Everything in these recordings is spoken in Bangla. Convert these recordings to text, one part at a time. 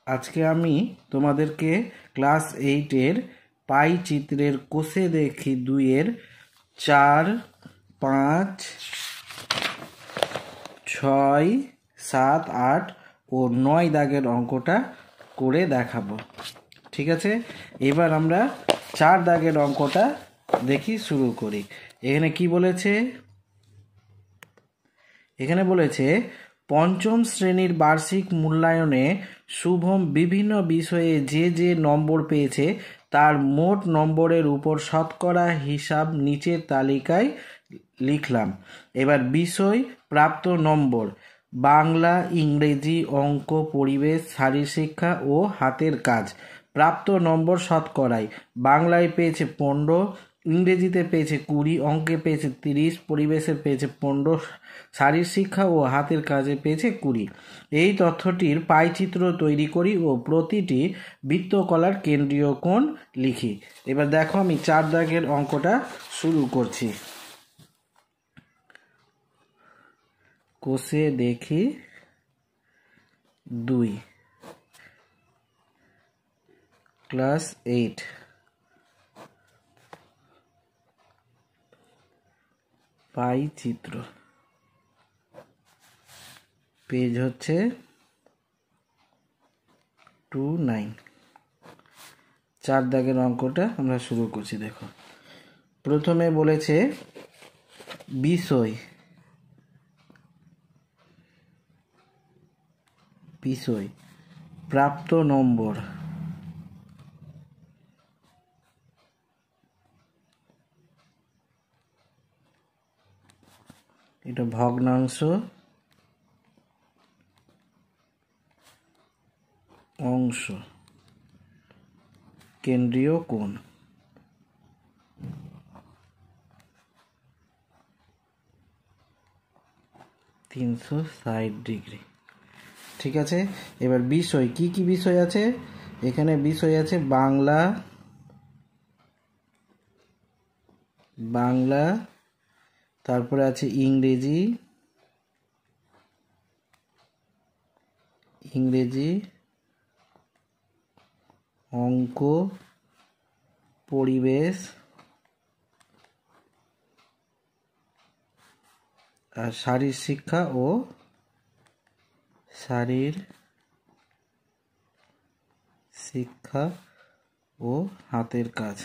আজকে আমি তোমাদেরকে ক্লাস 8-এর পাই চিত্রের কোষে দেখি 2-এর 4, 5, 6, 7, 8 ও 9 দাগের অঙ্কটা করে দেখাবো। ঠিক আছে, এবার আমরা 4 দাগের অঙ্কটা দেখি, শুরু করি। এখানে কি বলেছে? এখানে বলেছে পঞ্চম শ্রেণীর বার্ষিক মূল্যায়নে শুভম বিভিন্ন বিষয়ে যে নম্বর পেয়েছে তার মোট নম্বরের উপর শতকরা হিসাব নিচের তালিকায় লিখলাম। এবার বিষয় প্রাপ্ত নম্বর: বাংলা, ইংরেজি, অঙ্ক, পরিবেশ, শারীরশিক্ষা ও হাতের কাজ। প্রাপ্ত নম্বর শতকরায়: বাংলায় পেয়েছে 15, ইংরেজিতে পেয়েছে 20, অঙ্কে পেয়েছে 30, পরিবেশে পেয়েছে 15, শারীরশিক্ষা ও হাতের কাজে পেয়েছে 20। এই তথ্যটির পাইচিত্র তৈরি করি ও প্রতিটি বৃত্তকলার কেন্দ্রীয় কোণ লিখি। এবার দেখো, আমি 4 দাগের অঙ্কটা শুরু করছি। কোষে দেখি 2, ক্লাস 8, পাই চিত্র, পেজ হচ্ছে 29। 4 দাগের অঙ্কটা আমরা শুরু করছি। দেখো, প্রথমে বলেছে বিষয় প্রাপ্ত নম্বর। এটা ভগ্নাংশ, অংশ, কেন্দ্রীয় কোণ। (360°) ঠিক আছে। এবার বিষয়, কি কি বিষয় আছে? এখানে বিষয় আছে বাংলা, তারপরে আছে ইংরেজি, অঙ্ক, পরিবেশ আর শারীরশিক্ষা ও হাতের কাজ।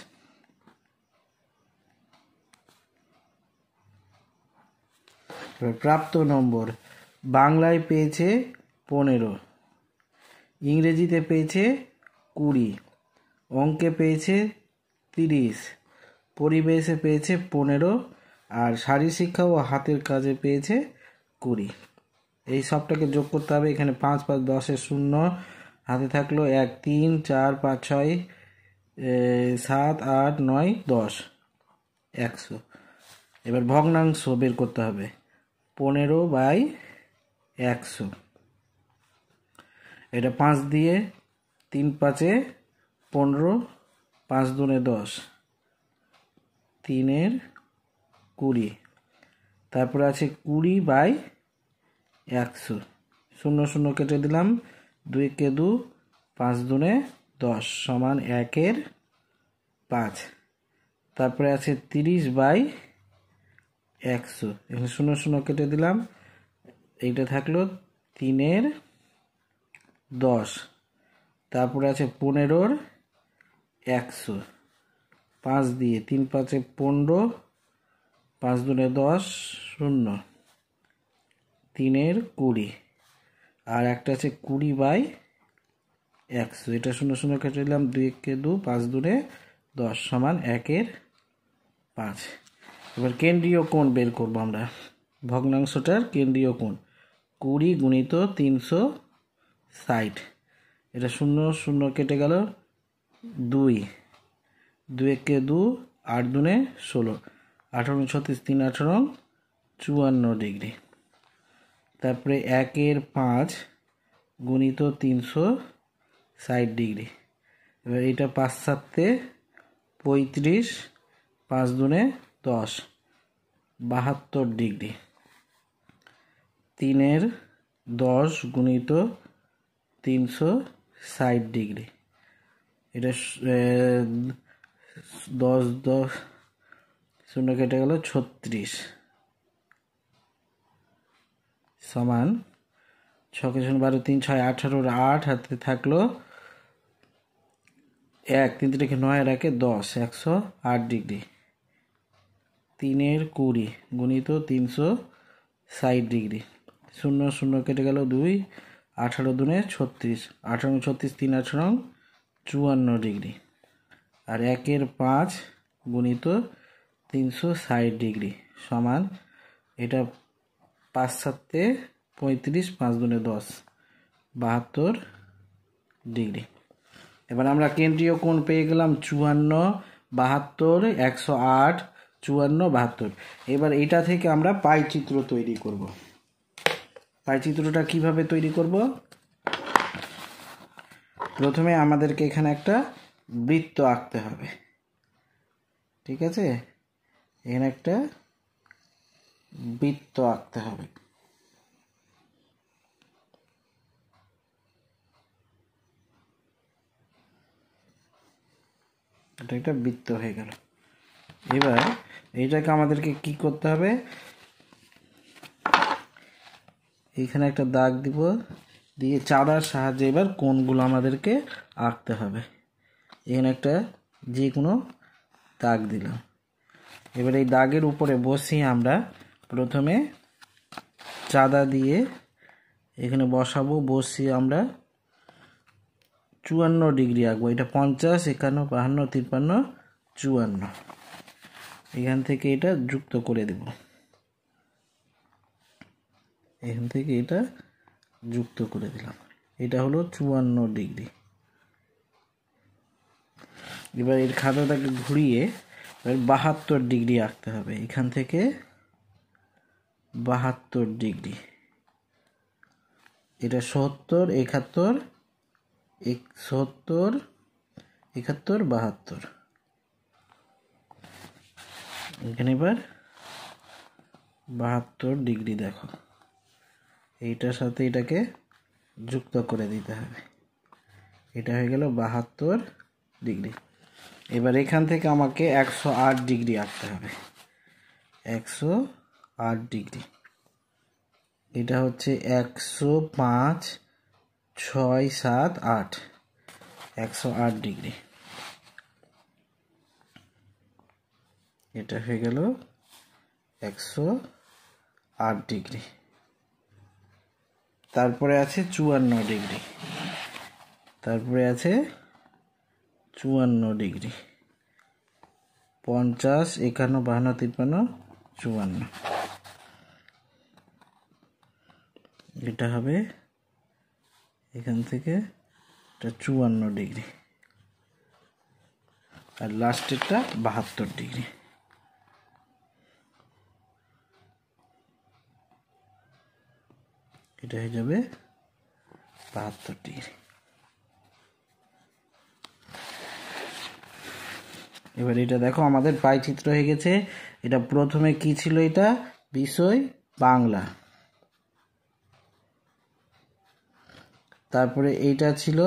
প্রাপ্ত নম্বর: বাংলায় পেয়েছে 15, ইংরেজিতে পেয়েছে 20, অঙ্কে পেয়েছে 30, পরিবেশে পেয়েছে 15 আর শারীরশিক্ষা ও হাতের কাজে পেয়েছে 20। এই সবটাকে যোগ করতে হবে। এখানে 5, 5, 10-এর 0 হাতে থাকলো, 1, 3, 4, 5, 6, 7, 8, 9, 10, 100। এবার ভগ্নাংশ বের করতে হবে। 15/100, এটা 5 দিয়ে, 3 5-এ 15, 5 2-এ 10, 3-এর 20। তারপরে আছে 20/100, 0 0 কেটে দিলাম, 2 কে 2, 5 2-এ 10 সমান 1-এর 5। তারপরে আছে 30/100, এখানে 0 0 কেটে দিলাম, এইটা থাকলো 3-এর 10। তারপরে আছে 15-র 100, 5 দিয়ে, 3 5-এ 15, 5 2-এ 10, 0, 3-এর 20। আর একটা আছে 20/100, এটা 0 0 কেটে দিলাম, 2 কে 2, 5 2-এ 10 সমান 1-এর 5। এবার কেন্দ্রীয় কোণ বের করবো আমরা। ভগ্নাংশটার কেন্দ্রীয় কোণ 20 × 360, এটা 0 0 কেটে গেল, 2 2 কে 2, 8 2-এ 16, 18 36, 3 18, 54°। তারপরে 1-এর 5 × 360°। এবার এটা 5 7-এ 35, 5 2-এ 10, 72°। 3-এর 10 × 360, 60°। এটা 10 10 শূন্য কেটে গেল 36 সমান 6 × 12 3 6 18 8 হাতে থাকলো 1 3 3 9 আর 1 10 108°। 3 × 20 গুণিত 360°। 0 0 কেটে গেল 2 18 2 36 18 36 3 18 54°। আর 1 এর 5 গুণিত 360° সমান এটা 5 7 35 5 2 10 72°। এবার আমরা কেন্দ্রীয় কোণ পেয়ে গেলাম 54 72 108 54 72। এবার এটা থেকে আমরা পাইচিত্র তৈরি করব। পাইচিত্রটা কিভাবে তৈরি করব? প্রথমে আমাদেরকে এখানে একটা বৃত্ত আঁকতে হবে, ঠিক আছে? এখানে একটা বৃত্ত আঁকতে হবে। এটা একটা বৃত্ত হয়ে গেল। এবার এইটাকে আমাদেরকে কি করতে হবে? এখানে একটা দাগ দিব, দিয়ে চাঁদার সাহায্যে এবার কোণগুলো আমাদেরকে আঁকতে হবে। এখানে একটা যে কোনো দাগ দিলাম। এবার এই দাগের উপরে বসিয়ে আমরা প্রথমে চাঁদা দিয়ে এখানে বসাবো। বসিয়ে আমরা 54° আঁকবো। এটা 50 51 52 53 54। এখান থেকে এটা যুক্ত করে দেব। এখান থেকে এটা যুক্ত করে দিলাম। এটা হলো 54°। এবার এর খাতাটাকে ঘুরিয়ে 72° আঁকতে হবে। এখান থেকে 72°। এটা 70 71 70 71 72। এখানে এবার 72° দেখো, এইটার সাথে এটাকে যুক্ত করে দিতে হবে। এটা হয়ে গেল 72°। এবার এখান থেকে আমাকে 108° আঁকতে হবে। 108°। এটা হচ্ছে 105 6 7 8 108°। এটা হয়ে গেল 108°। তারপরে আছে 54°। তারপরে আছে 54°। 50 51 52 53 54। এটা হবে এখান থেকে এটা 54°। আর লাস্টেরটা 72°। এটা হয়ে যাবে 72°। এবার এটা দেখো আমাদের পাইচিত্র হয়ে গেছে। এটা প্রথমে কি ছিল? এটা বিষয় বাংলা, তারপরে এইটা ছিল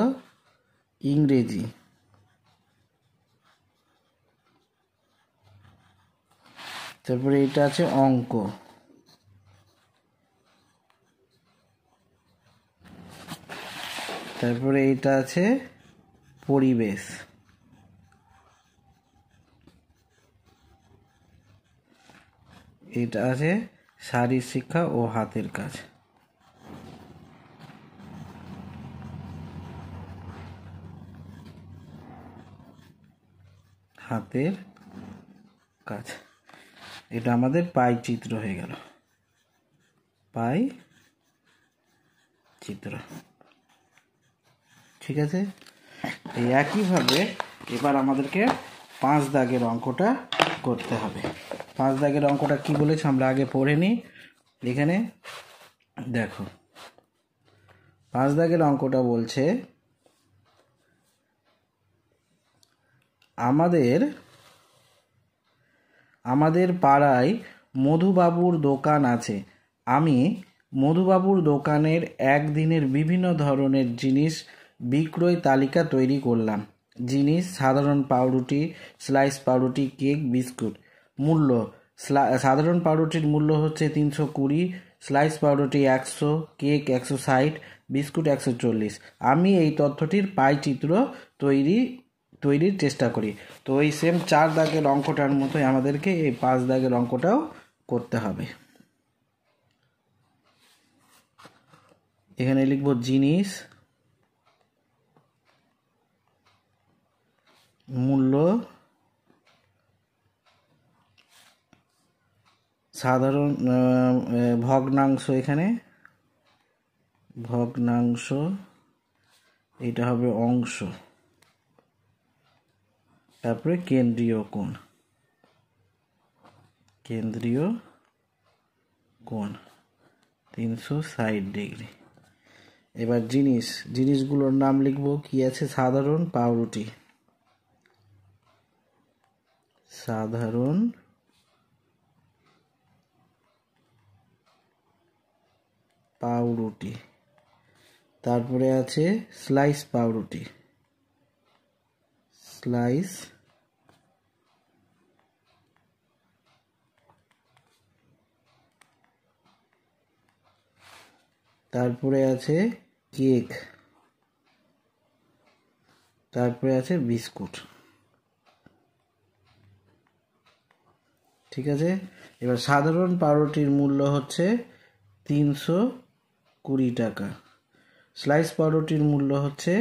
ইংরেজি, তারপরে এটা আছে অঙ্ক, তারপরে এইটা আছে পরিবেশ, এটা আছে শারীরিক শিক্ষা ও হাতের কাজ। হাতের কাজ। এটা আমাদের পাই চিত্র হয়ে গেল। পাই চিত্র, ঠিক আছে? এই একইভাবে এবার আমাদেরকে 5 দাগের অঙ্কটা করতে হবে। 5 দাগের অঙ্কটা কি বলেছে আমরা আগে পড়ে নিই। এখানে দেখো 5 দাগের অঙ্কটা বলছে আমাদের পাড়ায় মধুবাবুর দোকান আছে। আমি মধুবাবুর দোকানের একদিনের বিভিন্ন ধরনের জিনিস বিক্রয় তালিকা তৈরি করলাম। জিনিস: সাধারণ পাউরুটি, স্লাইস পাউরুটি, কেক, বিস্কুট। মূল্য: সাধারণ পাউরুটির মূল্য হচ্ছে 320, স্লাইস পাউরুটি 100, কেক 160, বিস্কুট 140। আমি এই তথ্যটির পাই চিত্র তৈরির চেষ্টা করি। তো এই সেম 4 দাগের অঙ্কটার মতোই আমাদেরকে এই 5 দাগের অঙ্কটাও করতে হবে। এখানে লিখব জিনিস, মূল্য, সাধারণ ভগ্নাংশ, এখানে ভগ্নাংশ, এটা হবে অংশ, তারপরে কেন্দ্রীয় কোণ, কেন্দ্রীয় কোণ 360 ডিগ্রি। এবার জিনিসগুলোর নাম লিখব। কি আছে? সাধারণ পাউরুটি, সাধারণ পাউরুটি। তারপরে আছে স্লাইস পাউরুটি, স্লাইস তারপরে আছে কেক, তারপরে আছে বিস্কুট। ঠিক আছে। এবার সাধারণ পাউরুটির মূল্য হচ্ছে 320 টাকা, স্লাইস পাউরুটির মূল্য হচ্ছে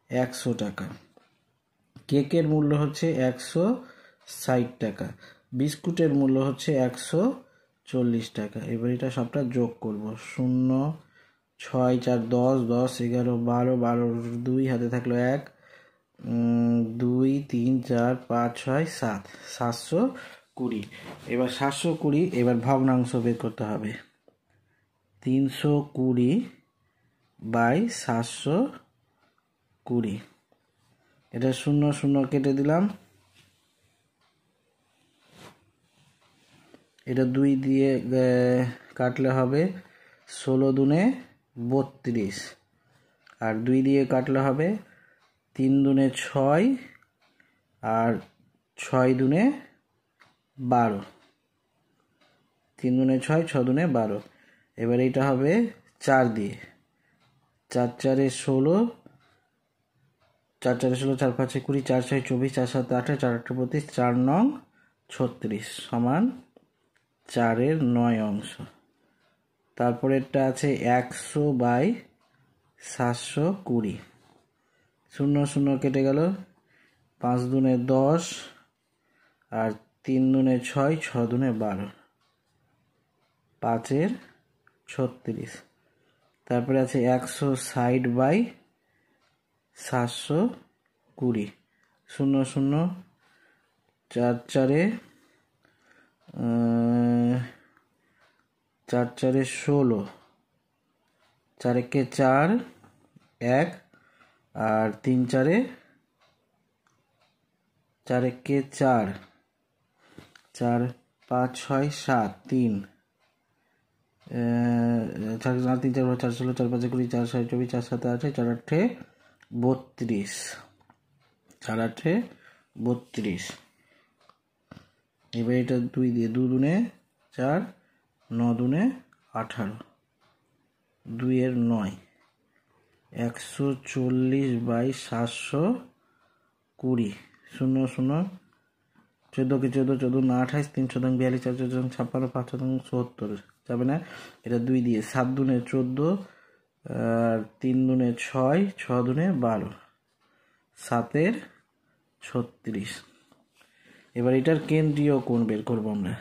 100 টাকা, কেকের মূল্য হচ্ছে 160 টাকা, বিস্কুটের মূল্য হচ্ছে 140 টাকা। এবার এটা সবটা যোগ করব। 0, 6, 4, 10, 10, 11, 12, 12, 2 হাতে থাকলো 1, 2, 3, 4, 5, 6, 7, 720। এবার 720, এবার ভগ্নাংশ বের করতে হবে। 320 বাই 720, এটা 0 0 কেটে দিলাম, এটা 2 দিয়ে কাটলে হবে 16 দুনে 32, আর 2 দিয়ে কাটলে হবে 3 দুনে 6, আর 6 দুনে 12, 3 দুনে 6, 6 দুনে 12। এবার এটা হবে 4 দিয়ে, 4 4 16, 4 4 16, 4 5 20, 4 6 24, 4 7 28, 4 8 32, 4 9 36 সমান 4-এর 9 অংশ। তারপরেরটা আছে 100 বাই 720, 0 0 কেটে গেল, 5 দুনে 10, আর 3 দুনে 6, 6 দুনে 12, 5-এর 36। তারপরে আছে 160 বাই 720, 0 0, 4 4, 4 4 16, 4 1 4, 1, আর 3 4, 4 1 4, 4 5 6 7, 3, 4 3 4 4 16, 4 5 20, 4 6 24, 4 7 8, 4 8 32, 4 8 32। এবার এটা 2 দিয়ে, 2 দুনে 4, 9 দুনে 18, 2-এর 9, 140 বাই 720, 0 0, 14 কে 14, 14 না 28, 3 14 42, 4 14 56, 5 14 70, যাবে না। এটা 2 দিয়ে, 7 দুনে 14, আর 3 দুনে 6, 6 দুনে 12, 7-এর 36। এবার এটার কেন্দ্রীয় কোণ বের করবো আমরা।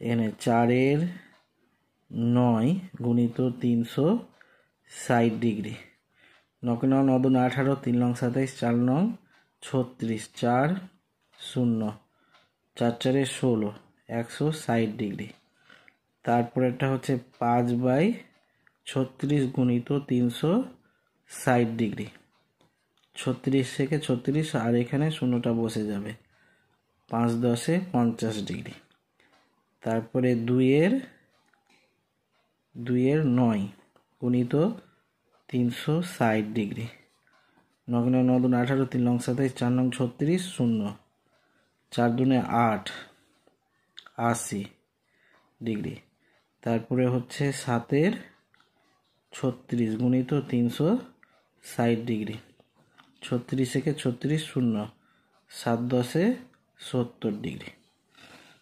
এখানে 4-এর 9 গুণিত 360 ডিগ্রি, 9 9 9 2 18, 3 9 27, 4 9 36, 4 0, 4 4 16, 160 ডিগ্রি। তারপরেরটা হচ্ছে 5 বাই 36 গুণিত 360 ডিগ্রি, 36 থেকে 36, আর এখানে শূন্যটা বসে যাবে, 5 10 50 ডিগ্রি। তারপরে 2-এর 9 গুণিত 360 ডিগ্রি, 9 9 2 18, 3 নং 27, 4 নং 36, 0, 4 2 8, 80 ডিগ্রি। তারপরে হচ্ছে 7 36 গুণিত 360 ডিগ্রি, 36 থেকে 36, 0, 7 10 70 ডিগ্রি।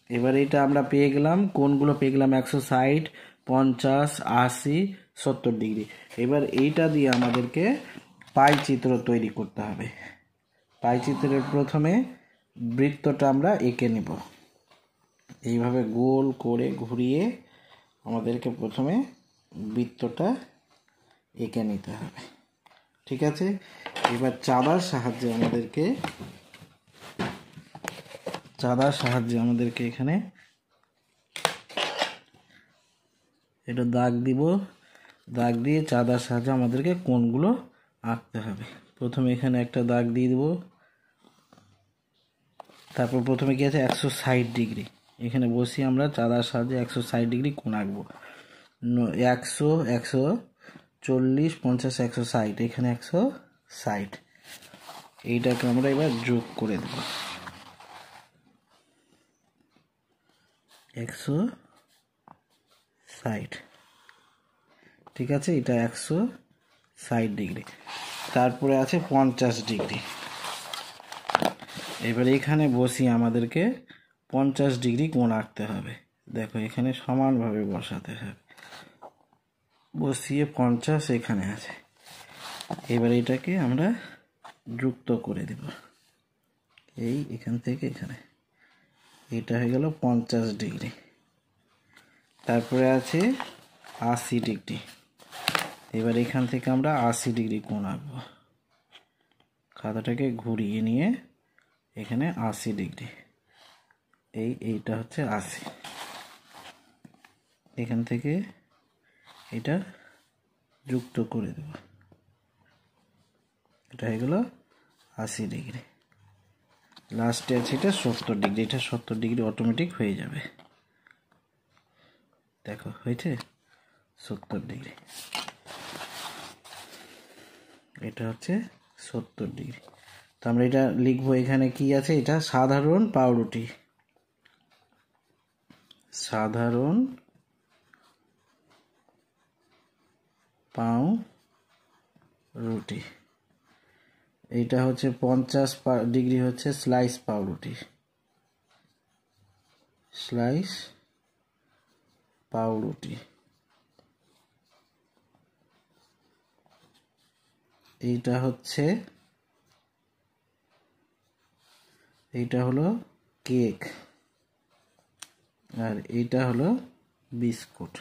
এবার এটা আমরা পেয়ে গেলাম, কোনগুলো পেয়ে গেলাম 160, 50, 80, 70 ডিগ্রি। এবার এইটা দিয়ে আমাদেরকে পাই চিত্র তৈরি করতে হবে। পাই চিত্রের প্রথমে বৃত্তটা আমরা এঁকে নেব, এইভাবে গোল করে ঘুরিয়ে আমাদেরকে প্রথমে বৃত্তটা এঁকে নিতে হবে। ঠিক আছে, এবার চাঁদার সাহায্যে আমাদেরকে এখানে এটা দাগ দিব, দাগ দিয়ে চাঁদার সাহায্যে আমাদেরকে কোণগুলো আঁকতে হবে। প্রথমে এখানে একটা দাগ দিয়ে দেব, তারপর প্রথমে কি আছে 160 ডিগ্রি, এখানে বসি আমরা চাঁদার সাহায্যে 160 ডিগ্রি কোণ আঁকবো। 100, 140, 50, 160, এখানে 160, এইটাকে আমরা এবার যোগ করে দেব, 160। ঠিক আছে, এটা 160 ডিগ্রি। তারপরে আছে 50 ডিগ্রি। এবার এখানে বসি আমাদেরকে 50 ডিগ্রি কোণ আঁকতে হবে। দেখো এখানে সমানভাবে বসাতে হবে, বসিয়ে 50 এখানে আছে। এবার এটাকে আমরা যুক্ত করে দেব, এখান থেকে এখানে, এটা হয়ে গেল 50 ডিগ্রি। তারপরে আছে 80 ডিগ্রি। এবার এখান থেকে আমরা 80 ডিগ্রি কোণ আঁকবো, খাতাটাকে ঘুরিয়ে নিয়ে এখানে 80 ডিগ্রি, এইটা হচ্ছে 80, এখান থেকে এটা যুক্ত করে দেব, এটা হয়ে গেল 80 ডিগ্রি। লাস্টে আছে এটা 70 ডিগ্রি, এটা 70 ডিগ্রি অটোমেটিক হয়ে যাবে। দেখো হয়েছে 70 ডিগ্রি, এটা হচ্ছে 70 ডিগ্রি। তো আমরা এটা লিখবো, এখানে কি আছে, এটা সাধারণ পাউরুটি, সাধারণ পাউরুটি। এইটা হচ্ছে 50 ডিগ্রি হচ্ছে স্লাইস পাউরুটি, স্লাইস পাউরুটি। এইটা হলো কেক, আর এইটা হলো বিস্কুট।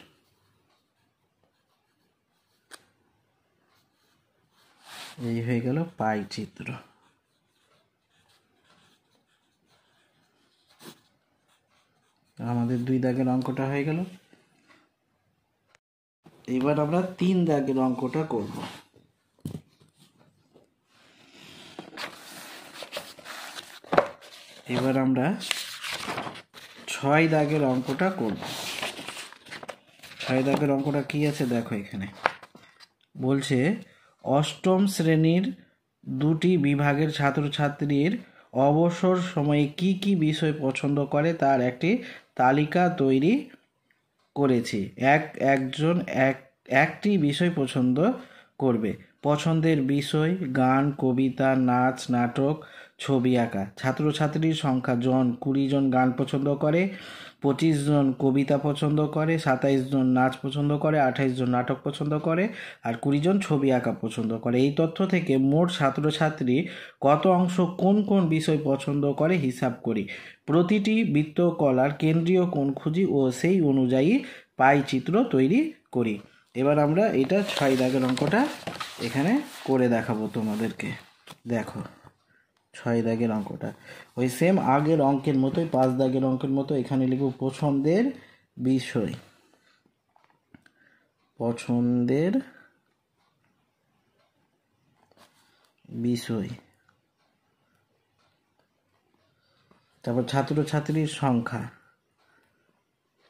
এই হয়ে গেল পাই চিত্র। আমাদের 2 দাগের অঙ্কটা হয়ে গেল। এবার আমরা 3 দাগের অঙ্কটা করব। এবার আমরা 6 দাগের অঙ্কটা করব। 6 দাগের অঙ্কটা কি আছে দেখো, এখানে বলছে অষ্টম শ্রেণীর 2টি বিভাগের ছাত্রছাত্রীর অবসর সময়ে কি কি বিষয় পছন্দ করে তার একটি তালিকা তৈরি করেছি। একজন একটি বিষয় পছন্দ করবে। পছন্দের বিষয় গান, কবিতা, নাচ, নাটক, ছবি আঁকা। ছাত্রছাত্রীর সংখ্যা জন, 20 জন গান পছন্দ করে, 25 জন কবিতা পছন্দ করে, 27 জন নাচ পছন্দ করে, 28 জন নাটক পছন্দ করে, আর 20 জন ছবি আঁকা পছন্দ করে। এই তথ্য থেকে মোট ছাত্রছাত্রী কত অংশ কোন কোন বিষয় পছন্দ করে হিসাব করি। প্রতিটি বৃত্তকলার কেন্দ্রীয় কোণ খুঁজি ও সেই অনুযায়ী পাই চিত্র তৈরি করি। এবার আমরা এটা 6 দাগের অঙ্কটা এখানে করে দেখাবো তোমাদেরকে। দেখো 6 দাগের অঙ্কটা ওই সেম আগের অঙ্কের মতোই, 5 দাগের অঙ্কের মতো। এখানে লিখব পছন্দের বিষয়, পছন্দের বিষয়। তারপর ছাত্রছাত্রীর সংখ্যা,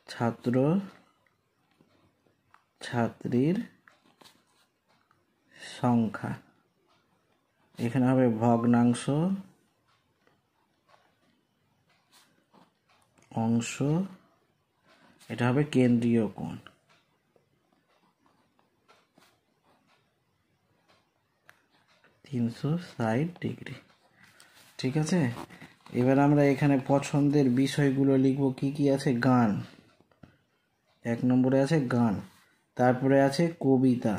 ছাত্রছাত্রীর সংখ্যা। এখানে হবে ভগ্নাংশ অংশ, এটা হবে কেন্দ্রীয় কোণ। ডিগ্রি। ঠিক আছে, এবার আমরা এখানে পছন্দের বিষয়গুলো লিখব। কি কি আছে? গান, 1 নম্বরে আছে গান, তারপরে আছে কবিতা,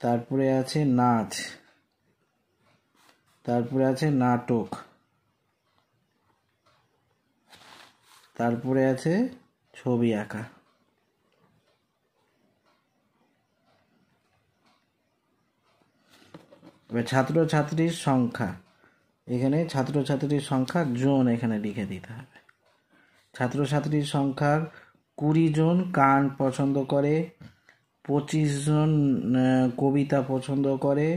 তারপরে আছে নাচ, তারপরে আছে নাটক, তারপরে আছে ছবি আঁকা। এবার ছাত্রছাত্রীর সংখ্যা, এখানে ছাত্রছাত্রীর সংখ্যা জন এখানে লিখে দিতে হবে। ছাত্রছাত্রীর সংখ্যা 20 জন গান পছন্দ করে, 25 জন কবিতা পছন্দ করে,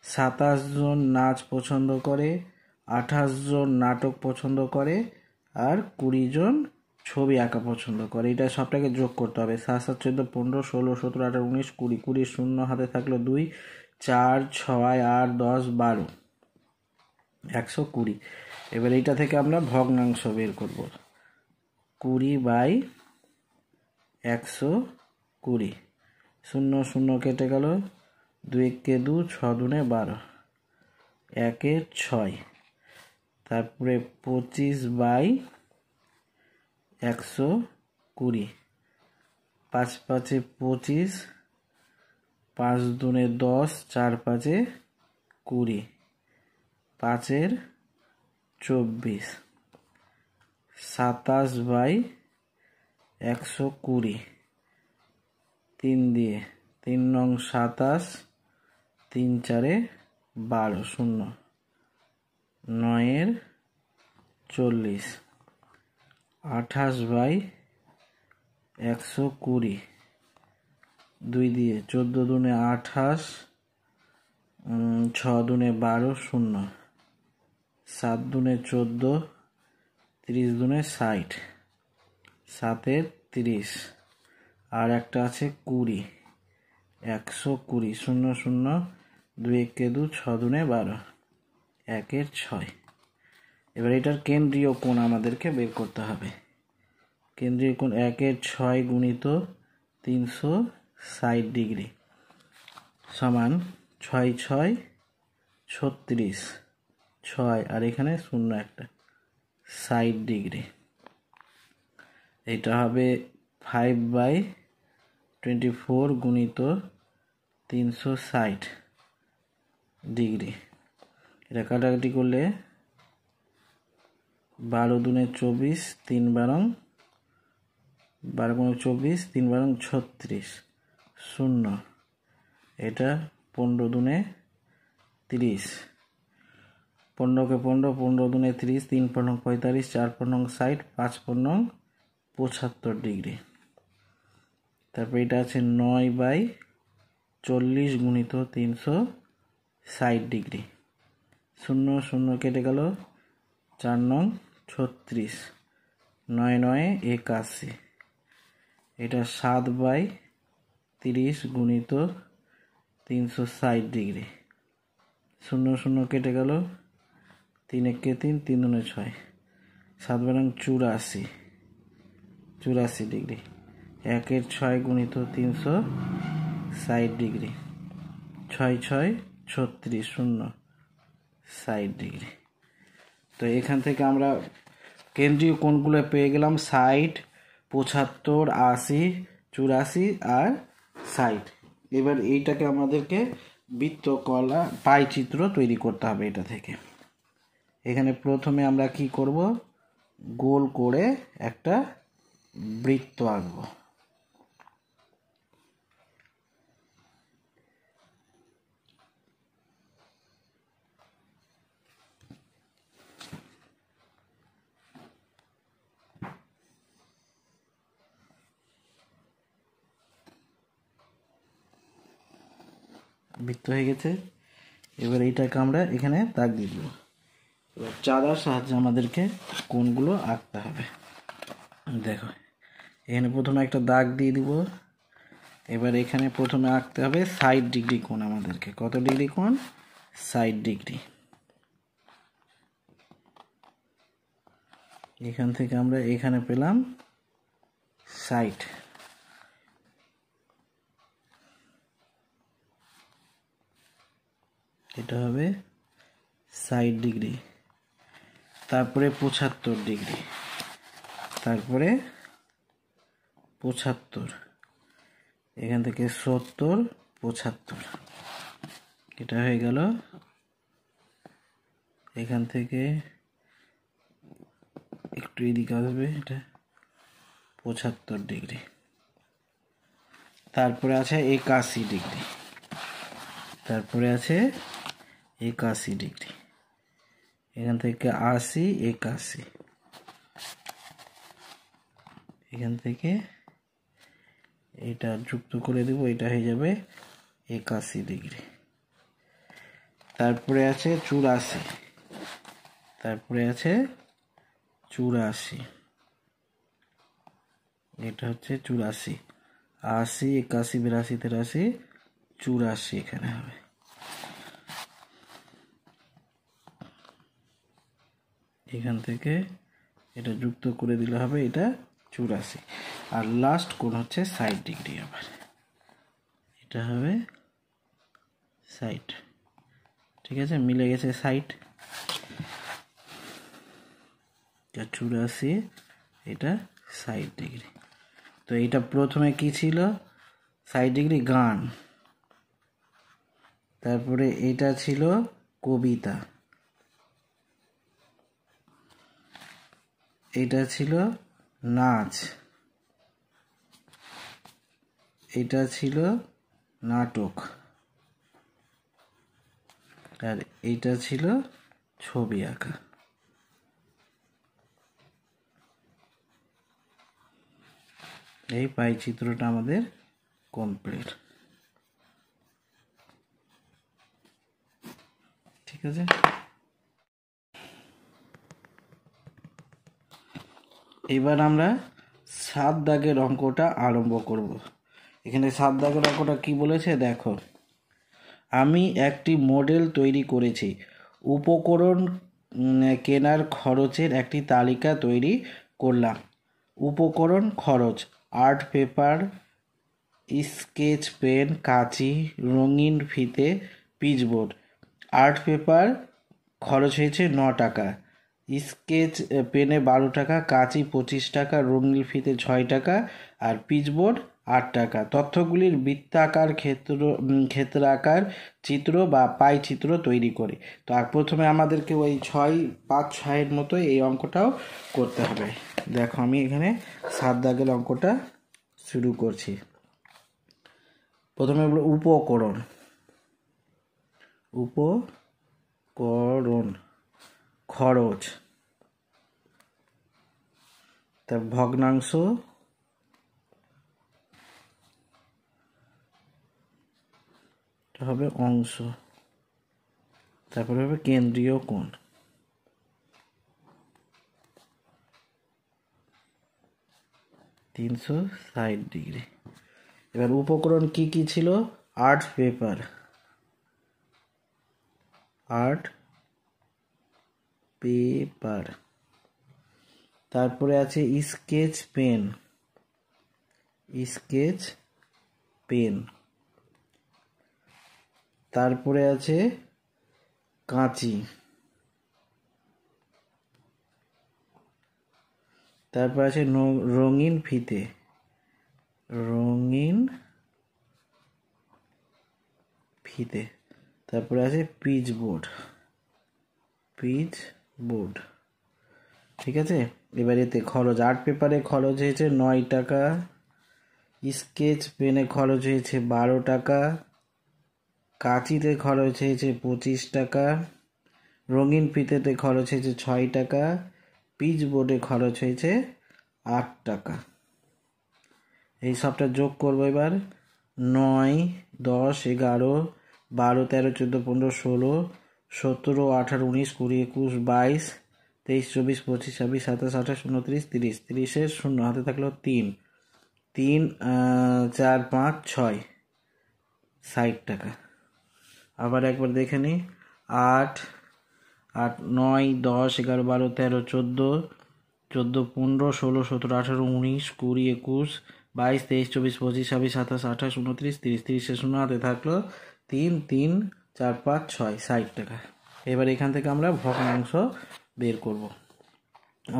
27 জন নাচ পছন্দ করে, 28 জন নাটক পছন্দ করে, আর 20 জন ছবি আঁকা পছন্দ করে। এটা সবটাকে যোগ করতে হবে। 7, 7, 14, 15, 16, 17, 18, 19, 20, 20 শূন্য হাতে থাকলো 2, 4, 6, 8, 10, 12, 120। এবার এইটা থেকে আমরা ভগ্নাংশ বের করব। 20/120, শূন্য শূন্য কেটে গেল, 2 × 2, 6 × 12, 1 × 6, তারপরে 25/120, 5 × 5 = 25, 5 × 2 = 10, 4 × 5 = 20, 5 × 24, 27/120, 3 দিয়ে, 3 নং 27, 3 4 12, শূন্য, 9 × 40, 28/120, 2 দিয়ে, 14 দুনে 28, 6 দুনে 12, শূন্য, 7 দুনে 14, 30 দুনে 60, 7 × 30, আর একটা আছে 20, 120, শূন্য শূন্য, 2 × 2, 6 দুনে 12, 1 × 6। এবার এটার কেন্দ্রীয় কোণ আমাদেরকে বের করতে হবে। কেন্দ্রীয় কোণ 1 × 6 গুণিত 360 ডিগ্রি সমান 6 × 6 = 36, 6, আর এখানে শূন্য একটা, 60 ডিগ্রি। এটা হবে 5/24 গুণিত 360 ডিগ্রি। এটা কাটাকাটি করলে 12 দুনে 24, 3 12, 12 × 24, 3 12, 36, শূন্য, এটা 15 দুনে 30, 15 কে 15, 15 দুনে 30, 3 15, 45, 4 15, 60, 5 15, 75 ডিগ্রি। তারপর এটা আছে 9/40 গুণিত 360 ডিগ্রি, শূন্য শূন্য কেটে গেল, 4 নং 36, 9 9 81, এটা 7/30 গুণিত 360 ডিগ্রি, শূন্য শূন্য কেটে গেল, 3 1 3, 3 2 6, 7 12 84, 84 ডিগ্রি, 1 × 6 গুণিত 360 ডিগ্রি, 6 6 36, শূন্য, 60 ডিগ্রি। তো এখান থেকে আমরা কেন্দ্রীয় কোণগুলো পেয়ে গেলাম 60, 75, 80, 84 আর 60। এবার এইটাকে আমাদেরকে বৃত্তকলা পাইচিত্র তৈরি করতে হবে। এটা থেকে এখানে প্রথমে আমরা কি করব, গোল করে একটা বৃত্ত আঁকব। বৃত্ত হয়ে গেছে। এবার এইটাকে আমরা এখানে দাগ দিয়ে দেবো। এবার চাঁদার সাহায্যে আমাদেরকে কোণগুলো আঁকতে হবে। দেখো এখানে প্রথমে একটা দাগ দিয়ে দিব, এবার এখানে প্রথমে আঁকতে হবে 60 ডিগ্রি কোণ আমাদেরকে। কত ডিগ্রি কোণ? 60 ডিগ্রি। এখান থেকে আমরা এখানে পেলাম 60। এটা হবে 60 ডিগ্রি। তারপরে 75 ডিগ্রি, তারপরে 75, এখান থেকে 70, 75, এটা হয়ে গেল। এখান থেকে একটু এদিকে আসবে, এটা 75 ডিগ্রি। তারপরে আছে 81 ডিগ্রি, তারপরে আছে 81 ডিগ্রি, এখান থেকে 80, 81, এখান থেকে এটা যুক্ত করে দেব, এটা হয়ে যাবে 81 ডিগ্রি। তারপরে আছে 84, তারপরে আছে 84, এটা হচ্ছে 84, 80, 81, 82, 83, 84 এখানে হবে। এখান থেকে এটা যুক্ত করে দিলে হবে এটা 84। আর লাস্ট কোণ হচ্ছে 60 ডিগ্রি। আবার এটা হবে 60। ঠিক আছে, মিলে গেছে 60। এটা 84, এটা 60 ডিগ্রি। তো এটা প্রথমে কি ছিল? 60 ডিগ্রি গান। তারপরে এটা ছিল কবিতা, এটা ছিল নাচ, এটা ছিল নাটক, আর এটা ছিল ছবি আঁকা। এই পাই চিত্রটা আমাদের কমপ্লিট। ঠিক আছে, এবার আমরা 7 দাগের অঙ্কটা আরম্ভ করব। এখানে 7 দাগের অঙ্কটা কি বলেছে দেখো। আমি একটি মডেল তৈরি করেছি। উপকরণ কেনার খরচের একটি তালিকা তৈরি করলাম। উপকরণ খরচ: আর্ট পেপার, স্কেচ পেন, কাঁচি, রঙিন ফিতে, পিচবোর্ড। আর্ট পেপার খরচ হয়েছে 9 টাকা, স্কেচ পেনে 12 টাকা, কাঁচি 25 টাকা, রঙিন ফিতে 6 টাকা, আর পিচবোর্ড 8 টাকা। তথ্যগুলির বৃত্তাকার ক্ষেত্রাকার চিত্র বা পাই চিত্র তৈরি করে। তো প্রথমে আমাদেরকে ওই 5-6 মতো এই অঙ্কটাও করতে হবে। দেখো আমি এখানে 7 দাগের অঙ্কটা শুরু করছি। প্রথমে উপকরণ। উপকরণ খরচ, তার ভগ্নাংশ, হবে অংশ, তারপরে হবে কেন্দ্রীয় কোণ। (360 ডিগ্রি)। এবার উপকরণ কি কি ছিল? আর্ট পেপার, আর্ট পেপার, তারপরে আছে স্কেচ পেন, স্কেচ পেন, তারপরে আছে কাঁচি, তারপর আছে রঙিন ফিতে, রঙিন ফিতে, তারপরে আছে পিচবোর্ড, পিচবোর্ড। ঠিক আছে, এবার এতে খরচ। আর্ট পেপারে খরচ হয়েছে 9 টাকা, স্কেচ পেনে খরচ হয়েছে 12 টাকা, কাঁচিতে খরচ হয়েছে 25 টাকা, রঙিন ফিতেতে খরচ হয়েছে 6 টাকা, পিচবোর্ডে খরচ হয়েছে 8 টাকা। এই সবটা যোগ করবো এবার। 9, 10, 11, 12, 13, 14, 15, 16, 17, 18, 19, 20, 21, 22, 23, 24, 25, 26, 27, 28, 29, 30। 30-এর শূন্য হাতে থাকলো 3। 3 4 5 6 60 টাকা। আবার একবার দেখে নিই, 8 8 9 10 11 12 13 14 14 15 16 17 18 19 20 21 22 23 24 25 26 27 28 29 30 30 শূন্য হাতে থাকলো 3 3 4 5 6 60 টাকা। এবার এখান থেকে আমরা ভগ্নাংশ বের করব।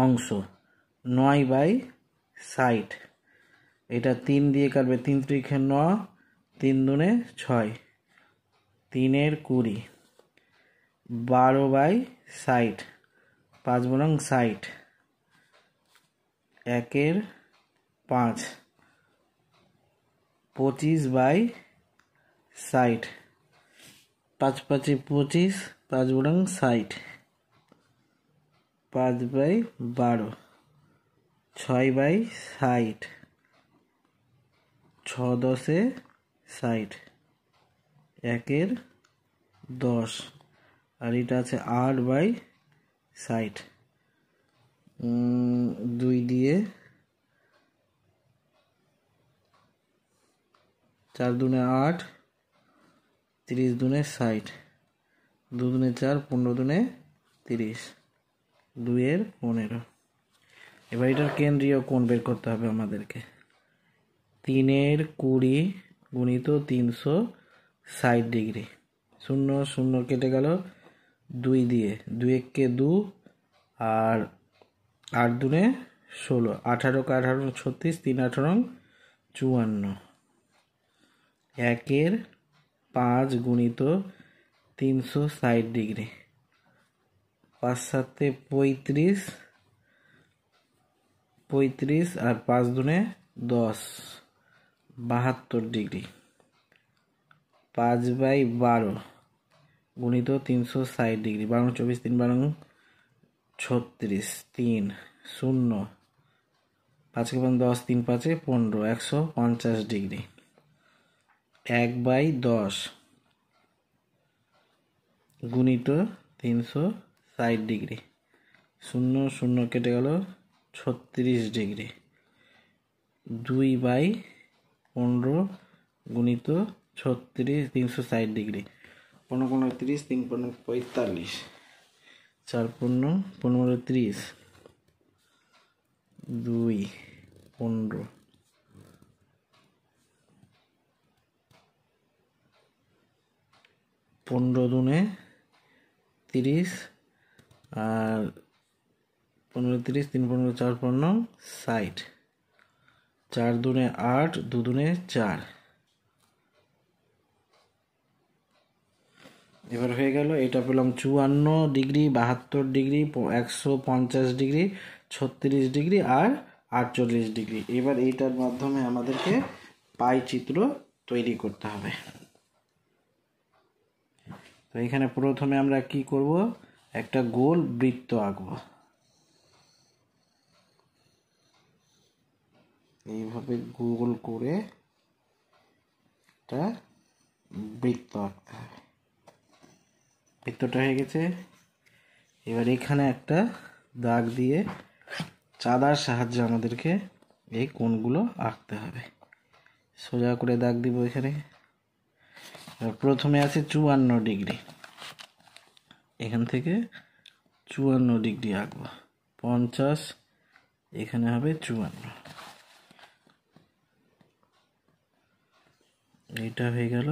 অংশ 9/60, এটা 3 দিয়ে কাটবে, 3 × 9, 3 দুনে 6, 3 এর 20, 12/60, 5 বরং 60, 1 এর 5, 25/60, 5 5 25, 5 বরং 60, 5/12, 6/60, 6 10 60, 1 এর 10, আর এটা আছে 8/60, 2 দিয়ে 4 দুনে 8, 30 দুনে 60, 2 দুনে 4, 15 দুনে 30, 2 এর 15। এবার এটার কেন্দ্রীয় কোণ বের করতে হবে আমাদেরকে। 3 এর 20 গুণিত 360 ডিগ্রি, 0 0 কেটে গেল 2 দিয়ে, 2 1 2, আর 8 দুনে 16, 18 18 36, 3 18 54, 1 এর 5 গুণিত 360 ডিগ্রি, 5 7 35, 35, আর 5 দুনে 10, 72 ডিগ্রি, 5/12 গুণিত 360 ডিগ্রি, 12 24, 3 12 36, 3 0, 5 × 10, 3 5 15, 150 ডিগ্রি, 1/10 গুণিত 360 ডিগ্রি, 0 0 কেটে গেল 36 ডিগ্রি, 2/15 গুণিত 36 360 ডিগ্রি, 15 15 30, 3 15 45, 4 15 15 30, 2 15, 15 দুনে 30, আর 15 30, 3 15 4 15 60, 4 দুনে 8, 2 দুনে 4। এবার হয়ে গেল, এটা পেলাম 54 ডিগ্রি, 72 ডিগ্রি, 150 ডিগ্রি, 36 ডিগ্রি, আর 48 ডিগ্রি। এবার এইটার মাধ্যমে আমাদেরকে পাই চিত্র তৈরি করতে হবে। তো এখানে প্রথমে আমরা কি করব, একটা গোল বৃত্ত আঁকব। এইভাবে গোল করে একটা বৃত্ত আঁকতে হবে। বৃত্তটা হয়ে গেছে। এবার এখানে একটা দাগ দিয়ে চাঁদার সাহায্যে আমাদেরকে এই কোণগুলো আঁকতে হবে। সোজা করে দাগ দিব এখানে। প্রথমে আছে 54 ডিগ্রি, এখান থেকে 54 ডিগ্রি আঁকবো। 50, এখানে হবে 54, এইটা হয়ে গেল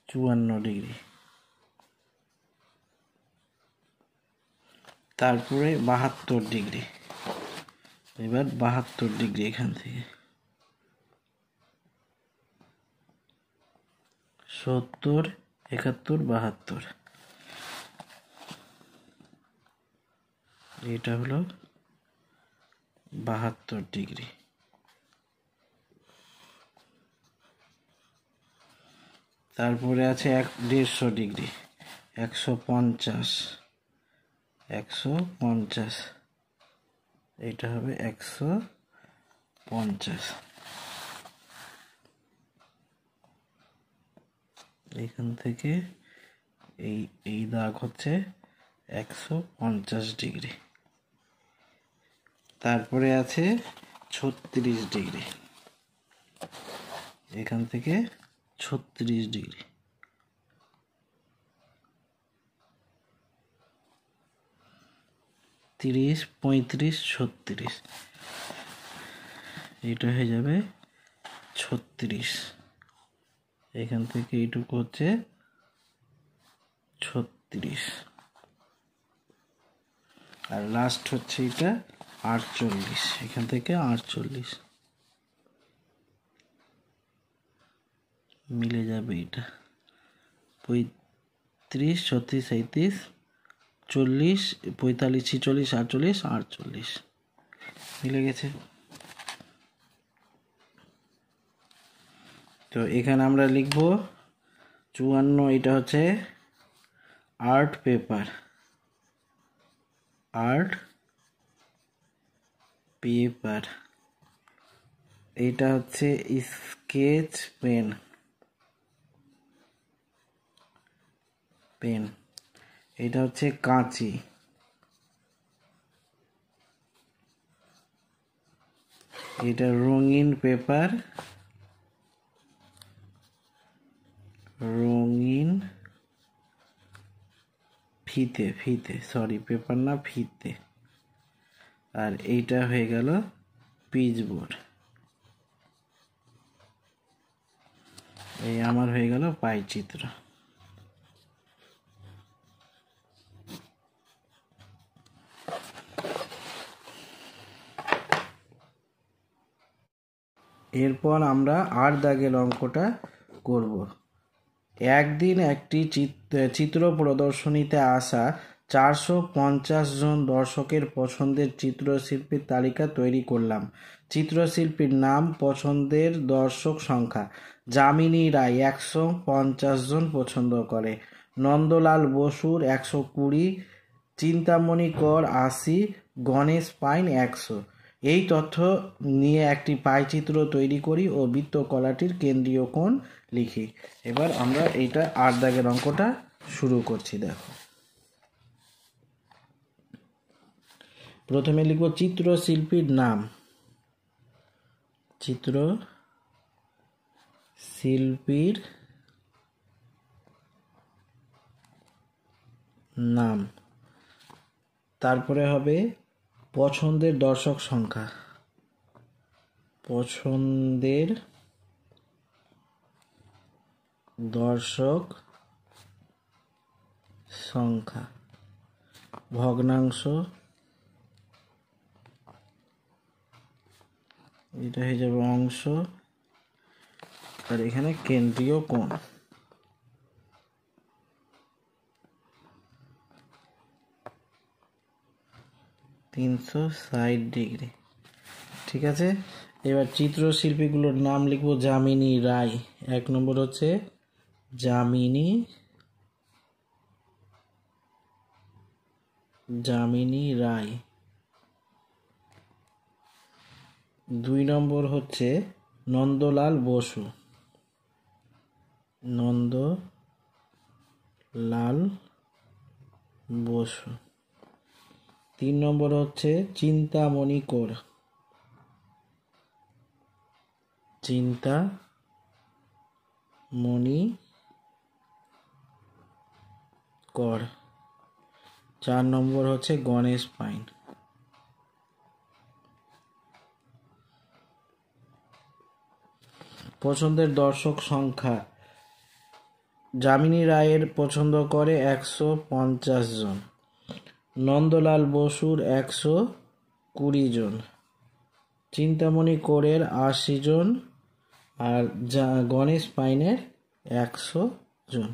54 ডিগ্রি। তারপরে 72 ডিগ্রি, এবার 72 ডিগ্রি এখান থেকে, 70 71 72, এটা হলো 72 ডিগ্রি। তারপরে আছে 150 ডিগ্রি, 150, 150, এইটা হবে 150। এখান থেকে এই দাগ হচ্ছে 150 ডিগ্রি। তারপরে আছে 36 ডিগ্রি, এখান থেকে 36 ডিগ্রি। 30, 35, 36, এটা হয়ে যাবে 36। এখান থেকে এইটুকু হচ্ছে 36, আর লাস্ট হচ্ছে এটা 48, এখান থেকে 48 মিলে যাবে। এটা 35, 36, 37, 40, 45, 46, 48, 48 মিলে গেছে। তো এখানে আমরা লিখব 54, এটা হচ্ছে আর্ট পেপার, আর্ট পেপার। এটা হচ্ছে স্কেচ পেন, পেন। এটা হচ্ছে কাঁচি, এটা রঙিন পেপার, রঙিন ফিতে, ফিতে, সরি পেপার না ফিতে। আর এইটা হয়ে গেল পিচবোর্ড। এই আমার হয়ে গেল পাইচিত্র। এরপর আমরা 8 দাগের অঙ্কটা করব। একদিন একটি চিত্র প্রদর্শনীতে আসা 450 জন দর্শকের পছন্দের চিত্রশিল্পীর তালিকা তৈরি করলাম। চিত্রশিল্পীর নাম, পছন্দের দর্শক সংখ্যা। যামিনী রায় 150 জন পছন্দ করে, নন্দলাল বসুর 120, চিন্তামণি কর 80, গণেশ পাইন 100। এই তথ্য নিয়ে একটি পাইচিত্র তৈরি করি ও বৃত্তকলাটির কেন্দ্রীয় কোণ লিখি। এবার আমরা এইটা 8 দাগের অঙ্কটা শুরু করছি। দেখো, প্রথমে লিখব চিত্রশিল্পীর নাম। চিত্রশিল্পীর নাম, তারপরে হবে পছন্দের দর্শক সংখ্যা, পছন্দের দর্শক সংখ্যা, ভগ্নাংশ, এটা হয়ে যাবে অংশ, আর এখানে কেন্দ্রীয় কোণ। ডিগ্রি, ঠিক আছে। এবার চিত্রশিল্পীগুলোর নাম লিখব। যামিনী রায়, 1 নম্বর হচ্ছে যামিনী রায়। 2 নম্বর হচ্ছে নন্দলাল বসু, নন্দলাল বসু। 3 নম্বর হচ্ছে চিন্তামণি কর, চিন্তামণি কর। 4 নম্বর হচ্ছে গণেশ পাইন। পছন্দের দর্শক সংখ্যা, যামিনী রায়ের পছন্দ করে 150 জন, নন্দলাল বসুর 120 জন, চিন্তামণি কোরের 80 জন, আর গণেশ পাইনের 100 জন।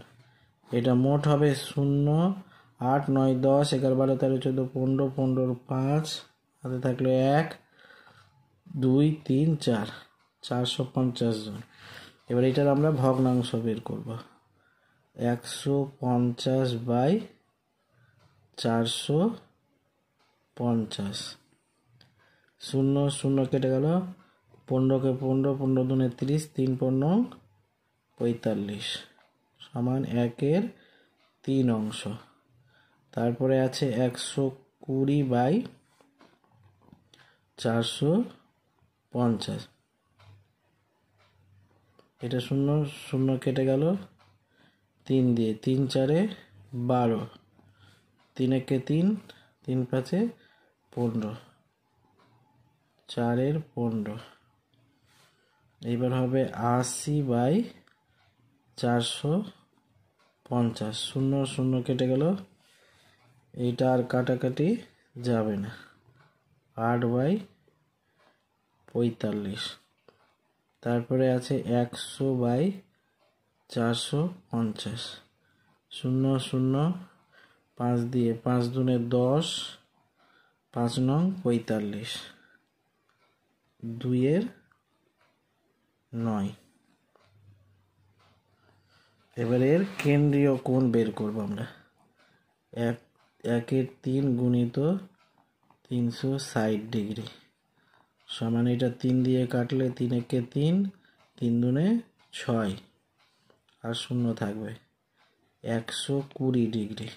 এটা মোট হবে 0, 8, 9, 10, 11, 12, 13, 14, 15, 15, 5 হাতে থাকলো 1, 2, 3, 4, 450 জন। এবার এটার আমরা ভগ্নাংশ বের করব। 150/450, 0, 0 কেটে গেল, 15কে 15, 15 দুনে 30, 3 15 45 সমান 1/3 অংশ। তারপরে আছে 120/450, 50। এটা 0 0 কেটে গেল 3 দিয়ে, 3 4 12, 3 1 3, 3 5 15, 4 15। এইবার হবে 80/450। 0 0 কেটে গেল, এইটা আর কাটাকাটি যাবে না। 8/45। তারপরে আছে 100/450। 0 0 5 দিয়ে, 5 দুনে 10, 5 নং 45, 2 9। এবার এর কেন্দ্রীয় কোণ বের করব আমরা। 1/3 গুণিত 360 ডিগ্রি সমান, এটা 3 দিয়ে কাটলে 3 1 3, 3 দুনে 6 আর 0 থাকবে, 120 ডিগ্রি।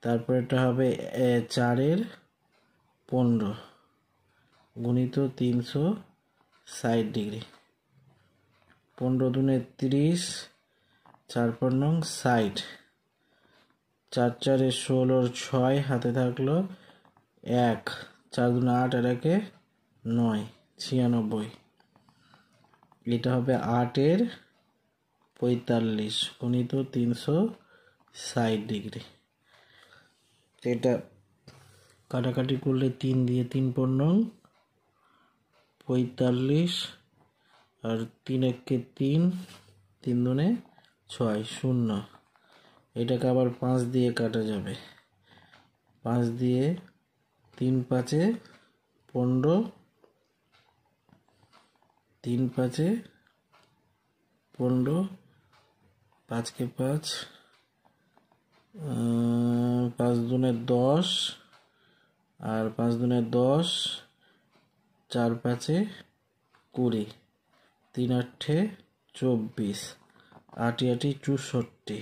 তারপর এটা হবে 4/15 গুণিত 360 ডিগ্রি, 15 দুনে 30, 4 4 নং 60, 4 4 16, 6 হাতে থাকলো 1, 4 দুনে 8 আর 1 9, 96। এটা হবে 8/45 গুণিত 360 ডিগ্রি। এটা কাটাকাটি করলে 3 দিয়ে, 3 15, 45 আর 3 1 3, 3 দুনে 6 0। এটাকে আবার 5 দিয়ে কাটা যাবে, 5 দিয়ে 3 5 15, 3 5 15, 5 के 5, 5 দুনে 10 আর 5 দুনে 10, 4 5 20, 3 8 24, 8 8 64।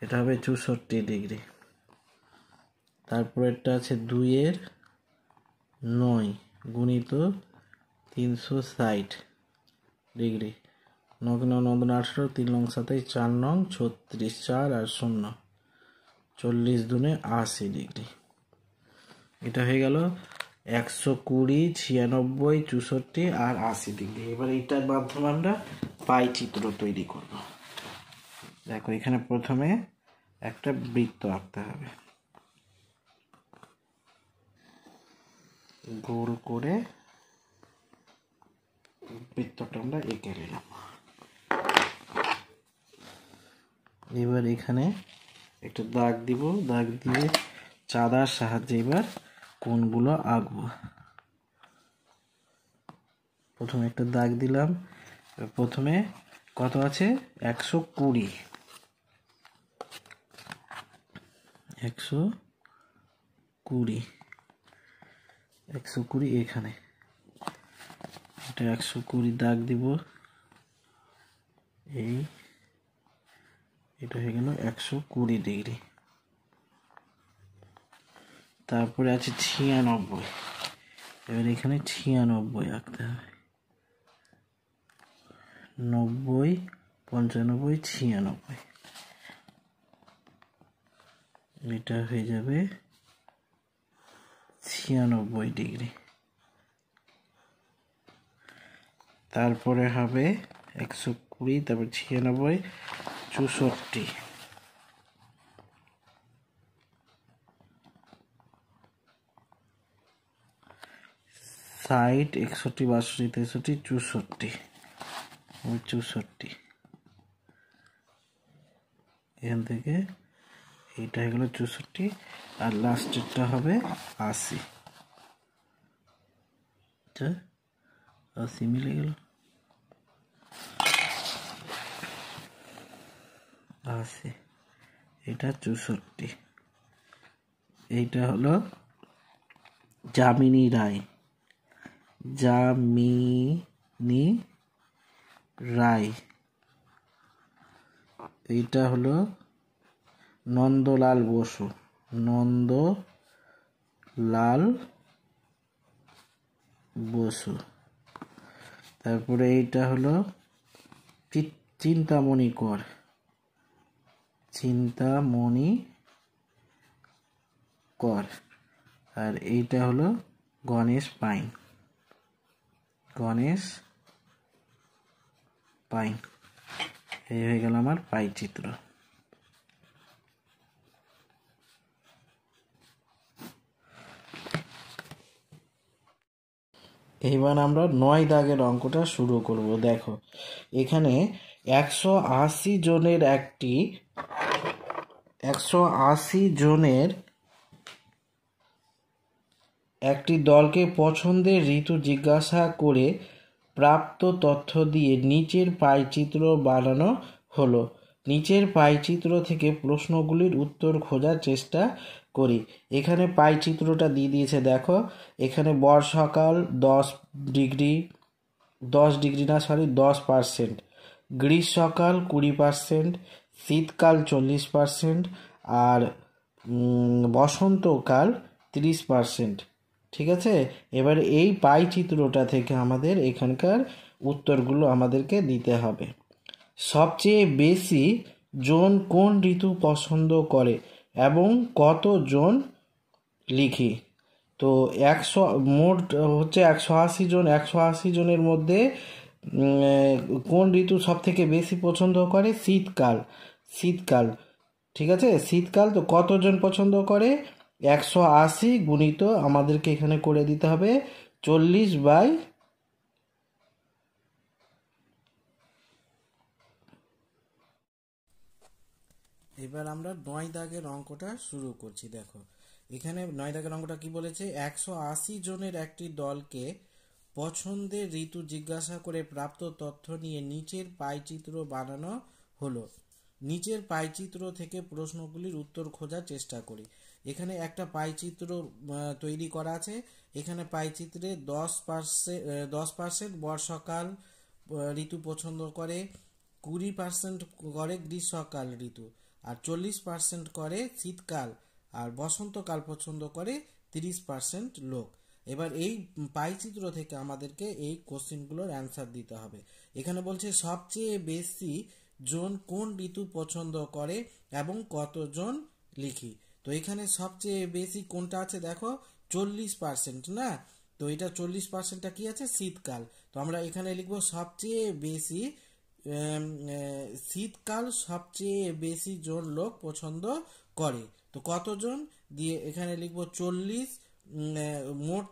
এটা হবে 64 ডিগ্রি। তারপরেরটা আছে 2/9 গুণিত 360 ডিগ্রি, 9 9 9 18, 3 নং 27, 4 নং 36, 4 আর 0, 40 দুনে 80 ডিগ্রি। এটা হয়ে গেল 120, 96, 64 আর 80 ডিগ্রি। এবার এইটার মাধ্যমে আমরা পাই চিত্র তৈরি করব। দেখো এখানে প্রথমে একটা বৃত্ত আঁকতে হবে, গোল করে বৃত্তটা আমরা এঁকে নিলাম। এবার এখানে একটা দাগ দিব, দাগ দিয়ে চাঁদার সাহায্যে এবার কোণগুলো আঁকবো। প্রথমে একটা দাগ দিলাম, প্রথমে কত আছে 120, 120, 120 এখানে, এটা 120 দাগ দিব, এটা হয়ে গেল 120 ডিগ্রি। তারপরে আছে 96, এবার এখানে 96 আঁকতে হবে, 90, 95, 96, এটা হয়ে যাবে 96 ডিগ্রি। তারপরে হবে 120, তারপর 96, 64, 60, 61, 62, 63, 64, 64। এখান থেকে এইটা হয়ে গেল 64, আর লাস্টেরটা হবে 80। 80 মিলে গেল, 80, এটা 64। এইটা হলো যামিনী রায়, যামিনী রায়। এইটা হলো নন্দলাল বসু, নন্দলাল বসু। তারপরে এইটা হলো চিন্তামণি কর, চিন্তামণি কর। আর এইটা হলো গণেশ পাইন, গণেশ পাইন। এই হয়ে গেল আমার পাই চিত্র। এইবার আমরা 9 দাগের অঙ্কটা শুরু করব। দেখো এখানে 180 জনের 180 জনের একটি দলকে পছন্দের ঋতু জিজ্ঞাসা করে প্রাপ্ত তথ্য দিয়ে নিচের পাইচিত্র বানানো হলো। নিচের পাইচিত্র থেকে প্রশ্নগুলির উত্তর খোঁজার চেষ্টা করি। এখানে পাইচিত্রটা দিয়ে দিয়েছে, দেখো এখানে বর্ষাকাল 10%, গ্রীষ্মকাল 20%, শীতকাল 40%, আর বসন্তকাল 30%। ঠিক আছে, এবার এই পাই চিত্রটা থেকে আমাদের এখানকার উত্তরগুলো আমাদেরকে দিতে হবে। সবচেয়ে বেশি জন কোন ঋতু পছন্দ করে এবং কতজন লিখি। তো মোট হচ্ছে 180 জন। 180 জনের মধ্যে কোন ঋতু সব থেকে বেশি পছন্দ করে? শীতকাল। শীতকাল, ঠিক আছে, শীতকাল। তো কতজন পছন্দ করে? 180 গুণিত আমাদেরকে এখানে করে দিতে হবে 40/। এবার আমরা 9 দাগের অঙ্কটা শুরু করছি। দেখো এখানে 9 দাগের অঙ্কটা কি বলেছে? 180 জনের একটি দলকে পছন্দের ঋতু জিজ্ঞাসা করে প্রাপ্ত তথ্য নিয়ে নিচের পাইচিত্র বানানো হলো। নিচের পাইচিত্র থেকে প্রশ্নগুলির উত্তর খোঁজার চেষ্টা করি। এখানে একটা পাইচিত্র তৈরি করা আছে। এখানে পাইচিত্রে 10% বর্ষাকাল ঋতু পছন্দ করে, 20% করে গ্রীষ্মকাল ঋতু, আর 40% করে শীতকাল, আর বসন্তকাল পছন্দ করে 30% লোক। এবার এই পাইচিত্র থেকে আমাদেরকে এই কোশ্চেনগুলোর অ্যান্সার দিতে হবে। এখানে বলছে সবচেয়ে বেশি জন কোন ঋতু পছন্দ করে এবং কতজন লিখি। তো এখানে সবচেয়ে বেশি কোনটা আছে? দেখো 40%, না? তো এটা 40%টা কি আছে? শীতকাল। তো আমরা এখানে লিখবো সবচেয়ে বেশি শীতকাল সবচেয়ে বেশি জন লোক পছন্দ করে। তো কতজন দিয়ে এখানে লিখবো 40। মোট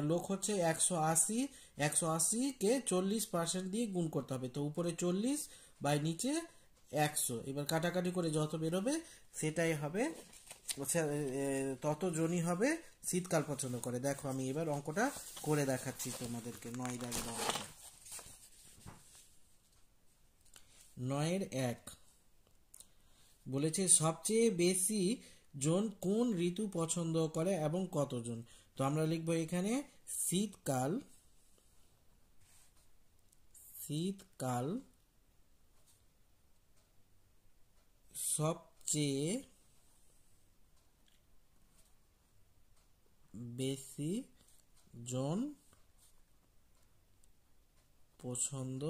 লোক হচ্ছে 180। 180-কে 40% দিয়ে গুণ করতে হবে। তো উপরে 40 বাই নিচে 100। এবার কাটাকাটি করে যত বেরোবে সেটাই হবে, ততজনই হবে শীতকাল পছন্দ করে। দেখো আমি এবার অঙ্কটা করে দেখাচ্ছি তোমাদেরকে। 9 দাগের অঙ্কটা। 9-1 বলেছে সবচেয়ে বেশি জন কোন ঋতু পছন্দ করে এবং কতজন। তো আমরা লিখবো এখানে শীতকাল। শীতকাল সবচেয়ে বেশি জন পছন্দ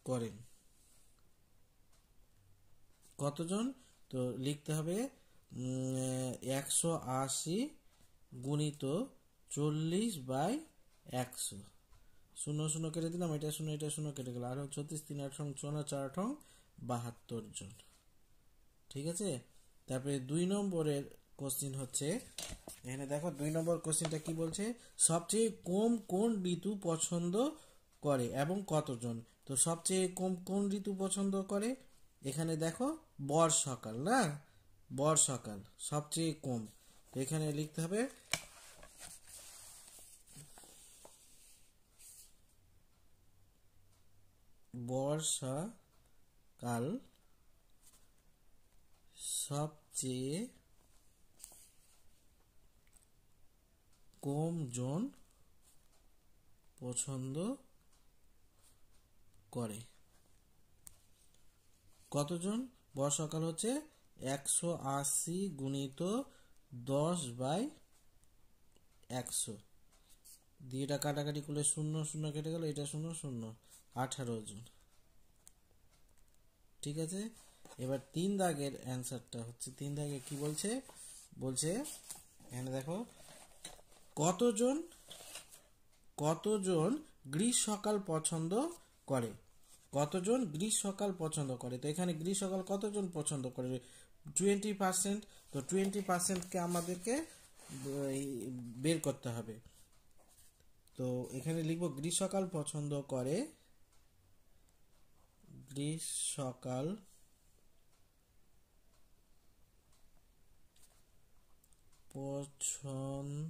করেন। কতজন? তো লিখতে হবে 180 গুণিত 40/100। 0 0 কেটে দিলাম, এটা 0 এটা 0 কেটে গেল, আর 36 3 8 4 4 72 জন। ঠিক আছে, তারপরে 2 নম্বরের কোশ্চিন হচ্ছে, এখানে দেখো 2 নম্বর কোশ্চিনটা কি বলছে? সবচেয়ে কম কোন ঋতু পছন্দ করে এবং কতজন। তো সবচেয়ে কম কোন ঋতু পছন্দ করে? এখানে দেখো বর্ষাকাল, না? বর্ষাকাল সবচেয়ে কম। তো এখানে লিখতে হবে বর্ষাকাল সবচেয়ে কম জন পছন্দ করে। কতজন? বর্ষাকাল হচ্ছে 180 গুণিত 10/100। দিয়ে এটা কাটাকাটি করলে 0 0 কেটে গেল, এটা 0 0, 18 জন। ঠিক আছে, এবার 3 দাগের অ্যান্সারটা হচ্ছে, 3 দাগে কি বলছে, বলছে এখানে দেখো কতজন কতজন গ্রীষ্মকাল পছন্দ করে, কতজন গ্রীষ্মকাল পছন্দ করে। তো এখানে গ্রীষ্মকাল কতজন পছন্দ করে, 20%। তো 20%কে আমাদেরকে বের করতে হবে। তো এখানে লিখবো গ্রীষ্মকাল পছন্দ করে, গ্রীষ্মকাল পছন্দ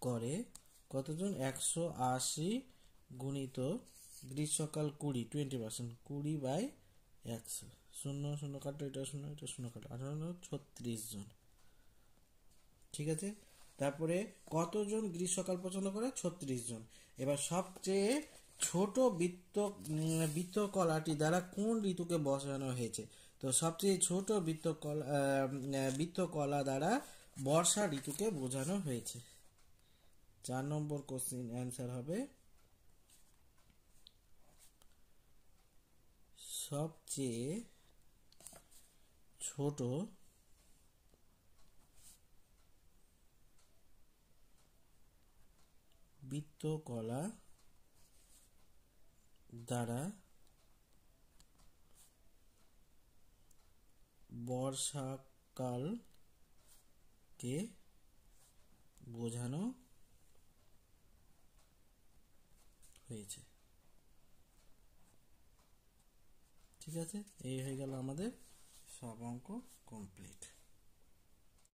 করে কতজন, 180 গুণিত গ্রীষ্মকাল 20, 20%, 20/100, 0 0 কাটো, এটা 0 এটা 0 কাটো, 18 36 জন। ঠিক আছে, তারপরে কতজন গ্রীষ্মকাল পছন্দ করে, 36 জন। এবার সবচেয়ে ছোট বৃত্তকলাটি দ্বারা কোন ঋতুকে বোঝানো হয়েছে। তো সবচেয়ে ছোট বৃত্তকলা দ্বারা বর্ষা ঋতুকে বোঝানো হয়েছে। 4 নম্বর কোশ্চেন অ্যান্সার হবে সবচেয়ে ছোট বৃত্তকলা দ্বারা বর্ষাকালকে বোঝানো হয়েছে। ঠিক আছে, এই হয়ে গেল আমাদের সব অঙ্ক কমপ্লিট।